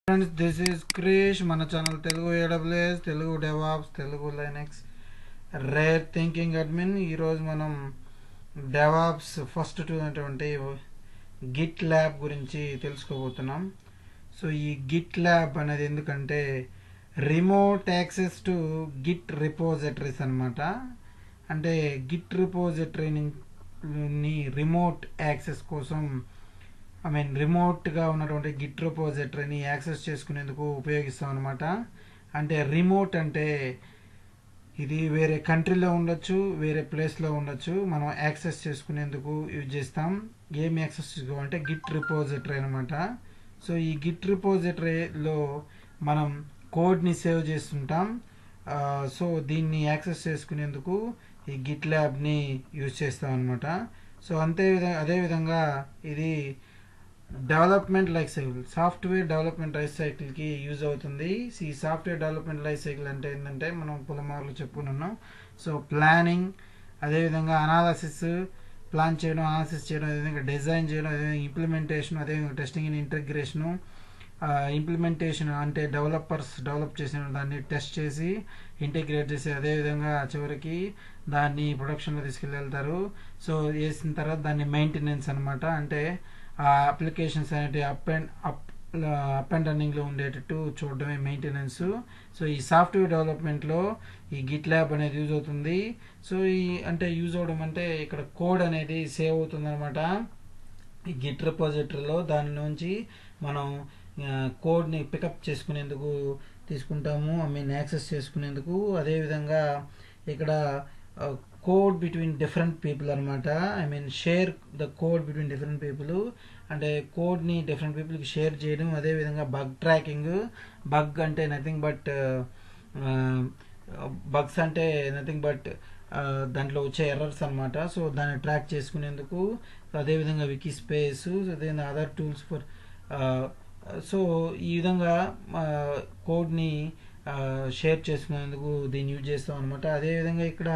Friends, this is Krish, మన channel Telugu AWS, Telugu DEVOPS, Telugu Linux rare thinking admin. ఈరోజు మనం DEVOPS first ఉన్నటువంటి Git lab గురించి తెలుసుకోబోతున్నాం. సో ఈ గిట్ ల్యాబ్ అనేది ఎందుకంటే remote access to Git repositories అనమాట. అంటే గిట్ రిపోజిటరీని రిమోట్ యాక్సెస్ కోసం రిమోట్గా ఉన్నటువంటి గిట్ రిపోజిటరీని యాక్సెస్ చేసుకునేందుకు ఉపయోగిస్తాం అనమాట. అంటే రిమోట్ అంటే ఇది వేరే కంట్రీలో ఉండొచ్చు, వేరే ప్లేస్లో ఉండొచ్చు. మనం యాక్సెస్ చేసుకునేందుకు యూజ్ చేస్తాం. ఏం యాక్సెస్ చేసుకోవాలంటే గిట్ రిపోజిటరీ అనమాట. సో ఈ గిట్ రిపోజిటరీలో మనం కోడ్ని సేవ్ చేస్తుంటాం. సో దీన్ని యాక్సెస్ చేసుకునేందుకు ఈ గిట్ ల్యాబ్ని యూజ్ చేస్తాం అనమాట. సో అదేవిధంగా ఇది development life cycle, software development life సైకిల్కి యూజ్ అవుతుంది. ఈ సాఫ్ట్వేర్ డెవలప్మెంట్ లైఫ్ సైకిల్ అంటే ఏంటంటే మనం పలుమార్లు చెప్పుకున్నాం. సో ప్లానింగ్, అదేవిధంగా ప్లాన్ చేయడం, అనాలిసిస్ చేయడం, అదేవిధంగా డిజైన్ చేయడం, అదేవిధంగా ఇంప్లిమెంటేషన్, అదేవిధంగా టెస్టింగ్ అండ్ ఇంటిగ్రేషను. ఇంప్లిమెంటేషన్ అంటే డెవలపర్స్ డెవలప్ చేసిన దాన్ని టెస్ట్ చేసి ఇంటిగ్రేట్ చేసి అదేవిధంగా చివరికి దాన్ని ప్రొడక్షన్లో తీసుకెళ్తారు. సో వేసిన తర్వాత దాన్ని మెయింటెనెన్స్ అనమాట. అంటే ఆ అప్లికేషన్స్ అనేవి అప్ అండ్ రన్నింగ్లో ఉండేటట్టు చూడడమే మెయింటెనెన్స్. సో ఈ సాఫ్ట్వేర్ డెవలప్మెంట్లో ఈ గిట్ ల్యాబ్ అనేది యూజ్ అవుతుంది. సో యూజ్ అవడం అంటే ఇక్కడ కోడ్ అనేది సేవ్ అవుతుంది అనమాట ఈ గిట్ రిపోజిటరీలో. దాని నుంచి మనం కోడ్ని పికప్ చేసుకునేందుకు తీసుకుంటాము, యాక్సెస్ చేసుకునేందుకు. అదేవిధంగా ఇక్కడ కోడ్ బిట్వీన్ డిఫరెంట్ పీపుల్ అనమాట. Share the code between different people. అంటే కోడ్ని డిఫరెంట్ పీపుల్కి షేర్ చేయడం. అదేవిధంగా బగ్ ట్రాకింగ్. బగ్ అంటే నథింగ్ బట్ బగ్స్ అంటే నథింగ్ బట్ దాంట్లో వచ్చే ఎర్రర్స్ అనమాట. సో దాన్ని ట్రాక్ చేసుకునేందుకు. అదేవిధంగా వికీ స్పేస్, అదేవిధంగా అదర్ టూల్స్ ఫర్. సో ఈ విధంగా కోడ్ని షేర్ చేసుకునేందుకు దీన్ని యూజ్ చేస్తాం అనమాట. అదేవిధంగా ఇక్కడ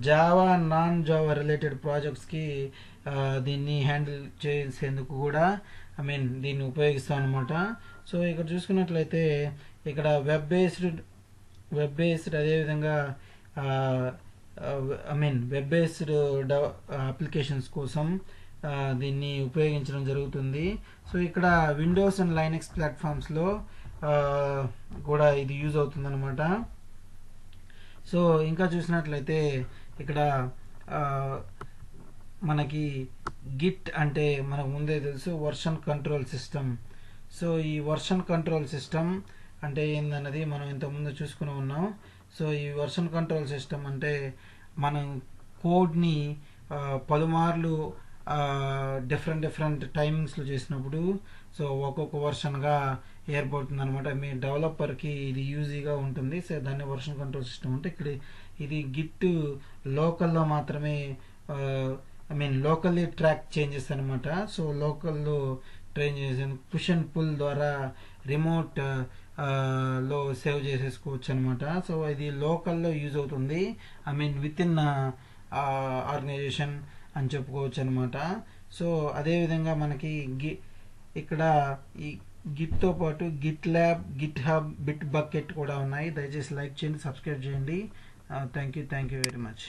జావా, నాన్ జావా రిలేటెడ్ ప్రాజెక్ట్స్కి దీన్ని హ్యాండిల్ చేసేందుకు కూడా దీన్ని ఉపయోగిస్తాం అనమాట. సో ఇక్కడ చూసుకున్నట్లయితే ఇక్కడ వెబ్ బేస్డ్ అదేవిధంగా వెబ్ బేస్డ్ అప్లికేషన్స్ కోసం దీన్ని ఉపయోగించడం జరుగుతుంది. సో ఇక్కడ విండోస్ అండ్ లైనక్స్ ప్లాట్ఫామ్స్లో కూడా ఇది యూజ్ అవుతుంది అనమాట. సో ఇంకా చూసినట్లయితే ఇక్కడ మనకి గిట్ అంటే మనకు ముందే తెలుసు వర్షన్ కంట్రోల్ సిస్టమ్. సో ఈ వర్షన్ కంట్రోల్ సిస్టమ్ అంటే ఏందన్నది మనం ఇంతకుముందు చూసుకుని ఉన్నాం. సో ఈ వర్షన్ కంట్రోల్ సిస్టమ్ అంటే మనం కోడ్ని పలుమార్లు డిఫరెంట్ టైమింగ్స్లో చేసినప్పుడు సో ఒక్కొక్క వర్షన్గా ఏర్పడుతుంది అనమాట. మీ డెవలపర్కి ఇది ఈజీగా ఉంటుంది. సో దాన్ని వర్షన్ కంట్రోల్ సిస్టమ్ అంటే ఇక్కడ ఇది గిట్ లోకల్లో మాత్రమే లోకల్లీ ట్రాక్ చేంజెస్ అనమాట. సో లోకల్లో ట్రైన్ చేసేందుకు పుష్ అండ్ పుల్ ద్వారా రిమోట్ లో సేవ్ చేసేసుకోవచ్చు అనమాట. సో ఇది లోకల్లో యూజ్ అవుతుంది. విత్ ఇన్ ఆర్గనైజేషన్ అని చెప్పుకోవచ్చు అనమాట. సో అదేవిధంగా మనకి ఇక్కడ ఈ గిట్తో పాటు Git lab, Git hub, bit bucket కూడా ఉన్నాయి. దయచేసి లైక్ చేయండి, సబ్స్క్రైబ్ చేయండి. Thank you very much.